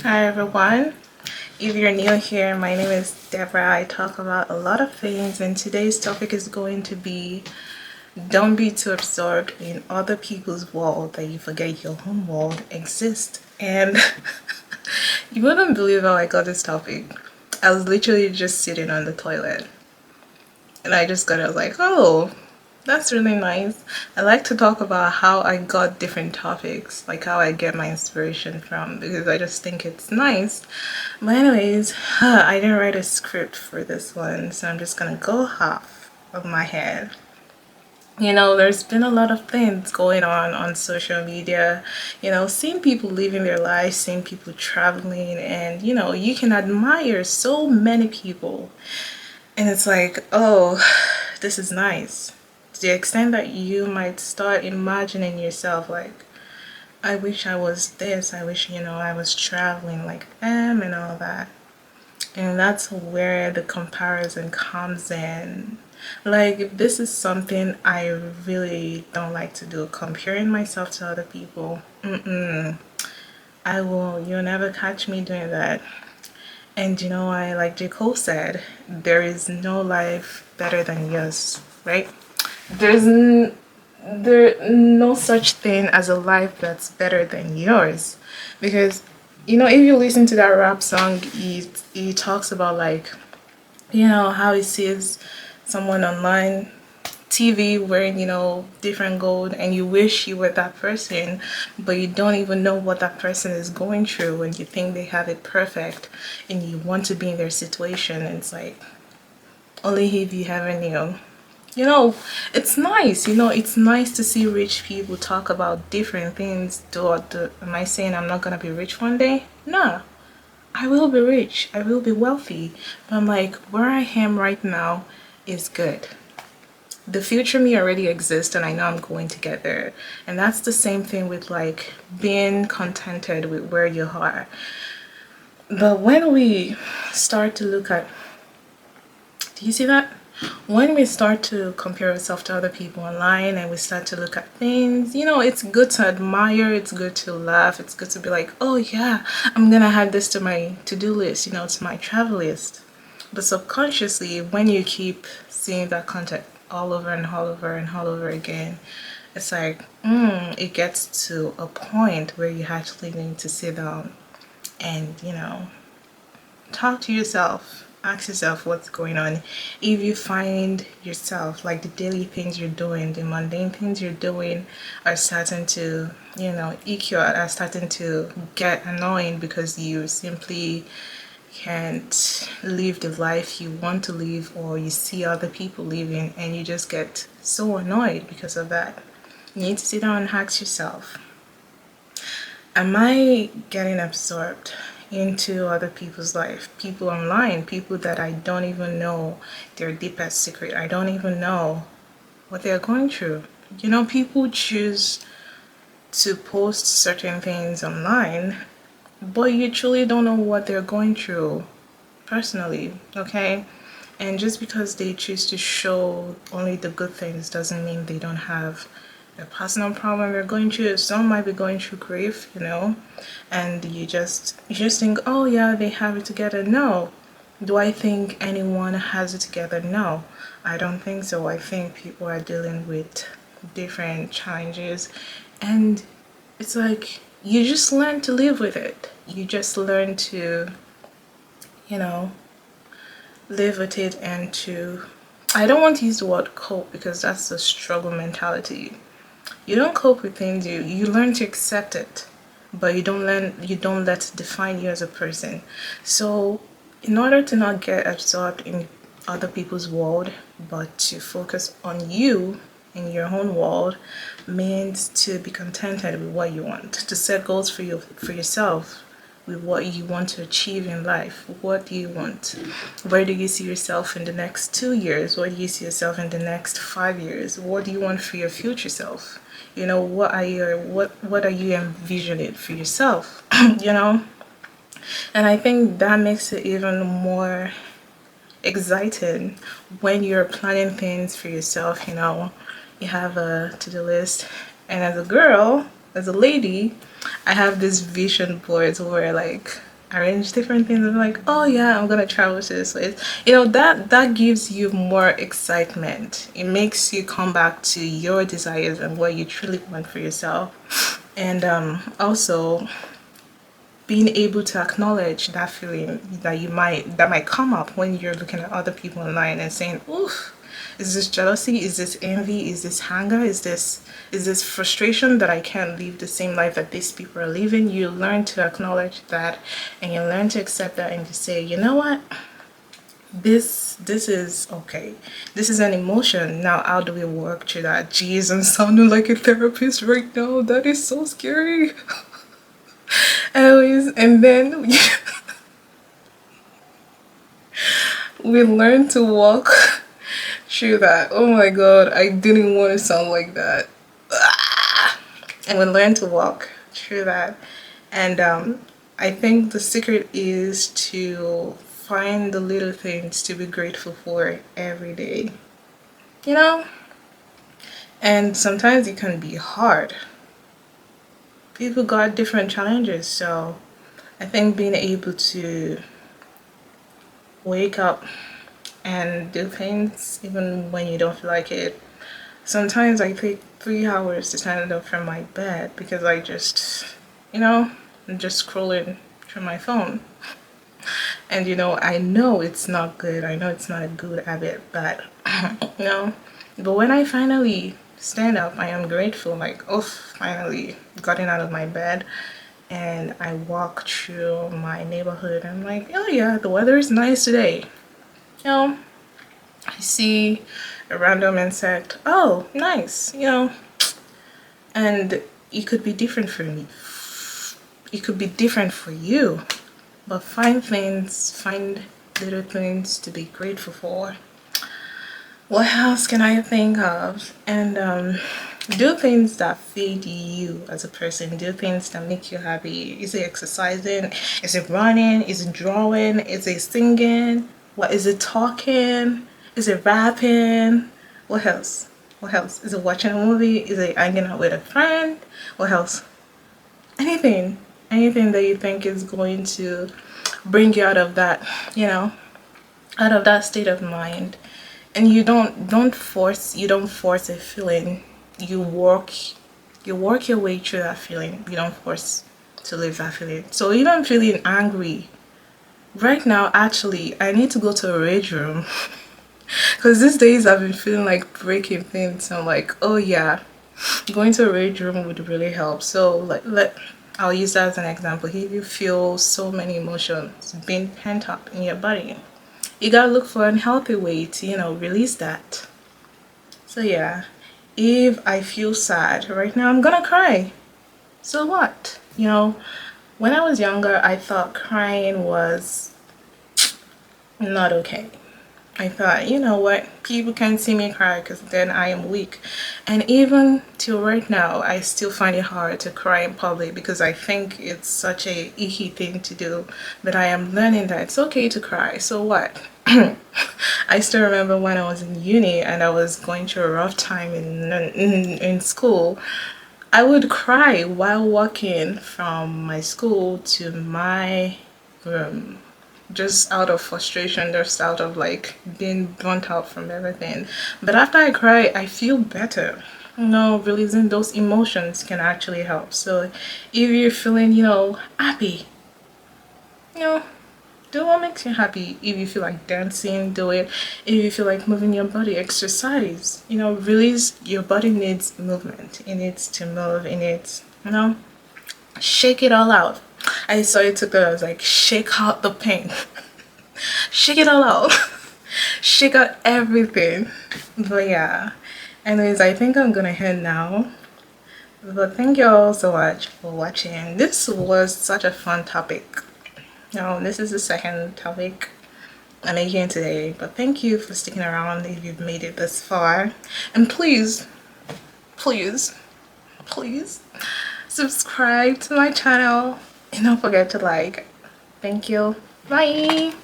Hi everyone. If you're new here, my name is Deborah. I talk about a lot of things, and today's topic is going to be don't be too absorbed in other people's world that you forget your own world exists. And you wouldn't believe how I got this topic. I was literally just sitting on the toilet and I was like, oh, that's really nice. I like to talk about how I got different topics, like how I get my inspiration from, because I just think it's nice. But anyways, I didn't write a script for this one, so I'm just gonna go half of my head. There's been a lot of things going on social media, seeing people living their lives, seeing people traveling, and you can admire so many people. And it's like, oh, this is nice. To the extent that you might start imagining yourself like, I wish I was this, I wish, I was traveling like them and all that. And that's where the comparison comes in. Like, this is something I really don't like to do, comparing myself to other people. You'll never catch me doing that. And I like J. Cole said, there is no life better than yours, right? There's no such thing as a life that's better than yours, because if you listen to that rap song, he talks about like how he sees someone online TV wearing different gold, and you wish you were that person, but you don't even know what that person is going through, and you think they have it perfect and you want to be in their situation. And it's like, only if you ever knew. It's nice. It's nice to see rich people talk about different things. Am I saying I'm not gonna be rich one day? No, I will be rich. I will be wealthy. But I'm like, where I am right now is good. The future me already exists, and I know I'm going to get there. And that's the same thing with like being contented with where you are. But when we start to look at, do you see that? When we start to compare ourselves to other people online and we start to look at things, it's good to admire, it's good to laugh, it's good to be like, oh yeah, I'm gonna add this to my to-do list, to my travel list. But subconsciously, when you keep seeing that content all over and all over and all over again, it's like, it gets to a point where you actually need to sit down and, talk to yourself. Ask yourself what's going on. If you find yourself like the daily things you're doing, the mundane things you're doing are starting to, eek you out, are starting to get annoying because you simply can't live the life you want to live, or you see other people living and you just get so annoyed because of that. You need to sit down and ask yourself, am I getting absorbed into other people's life, people online, people that I don't even know their deepest secret? I don't even know what they're going through. People choose to post certain things online, but you truly don't know what they're going through personally, okay? And just because they choose to show only the good things doesn't mean they don't have a personal problem they're going through. Some might be going through grief, and you just think, oh yeah, they have it together. No. Do I think anyone has it together? No, I don't think so. I think people are dealing with different challenges, and it's like you just learn to live with it. You just learn to, live with it, and to, I don't want to use the word cope because that's a struggle mentality. You don't cope with things, you learn to accept it, but you don't let it define you as a person. So in order to not get absorbed in other people's world, but to focus on you in your own world, means to be contented with what you want, to set goals for yourself, with what you want to achieve in life. What do you want? Where do you see yourself in the next 2 years? Where do you see yourself in the next 5 years? What do you want for your future self? What are you envisioning for yourself? And I think that makes it even more exciting when you're planning things for yourself. You have a to-do list, and as a girl, as a lady, I have this vision boards where like arrange different things and like, oh yeah, I'm gonna travel to this place. You know, that gives you more excitement. It makes you come back to your desires and what you truly want for yourself. And also being able to acknowledge that feeling that might come up when you're looking at other people online and saying, oof, is this jealousy, is this envy, is this anger, is this frustration that I can't live the same life that these people are living. You learn to acknowledge that, and you learn to accept that, and to say, you know what, this is okay, this is an emotion. Now how do we work through that? Jeez, I'm sounding like a therapist right now. That is so scary. Anyways, and then we learn to walk through that. Oh my god, I didn't want to sound like that. And we learn to walk through that. And I think the secret is to find the little things to be grateful for every day, you know. And sometimes it can be hard. People got different challenges, so I think being able to wake up and do things even when you don't feel like it. Sometimes I take 3 hours to stand up from my bed because I just, you know, I'm just scrolling through my phone. And you know, I know it's not good. I know it's not a good habit, but you know, but when I finally stand up, I am grateful, like, oh, finally gotten out of my bed. And I walk through my neighborhood. I'm like, oh yeah, the weather is nice today. You know, I see a random insect. Oh, nice, you know. And it could be different for me. It could be different for you. But find little things to be grateful for. What else can I think of? And do things that feed you as a person. Do things that make you happy. Is it exercising? Is it running? Is it drawing? Is it singing? What is it, talking? Is it rapping? What else? What else? Is it watching a movie? Is it hanging out with a friend? What else? Anything that you think is going to bring you out of that, you know, out of that state of mind. And you don't force a feeling. You work your way through that feeling. You don't force to live that feeling. So even feeling angry right now, actually I need to go to a rage room because these days I've been feeling like breaking things. So I'm like, oh yeah, going to a rage room would really help. So like I'll use that as an example. If you feel so many emotions being pent up in your body, you gotta look for a healthy way to, you know, release that. So yeah, if I feel sad right now, I'm gonna cry. So what? You know, when I was younger, I thought crying was not okay. I thought, you know what, people can't see me cry because then I am weak. And even till right now, I still find it hard to cry in public because I think it's such a icky thing to do. But I am learning that it's okay to cry. So what? I still remember when I was in uni and I was going through a rough time in school. I would cry while walking from my school to my room, just out of frustration, just out of like being burnt out from everything. But after I cry, I feel better. You know, releasing those emotions can actually help. So if you're feeling, you know, happy, you know, do what makes you happy. If you feel like dancing, do it. If you feel like moving your body, exercise. You know, release. Your body needs movement. It needs to move. It needs, you know, shake it all out. I saw you took that. I was like, shake out the pain. Shake it all out. Shake out everything. But yeah. Anyways, I think I'm gonna head now. But thank you all so much for watching. This was such a fun topic. Now, this is the second topic I'm making today, but thank you for sticking around if you've made it this far. And please, please, please subscribe to my channel and don't forget to like. Thank you. Bye.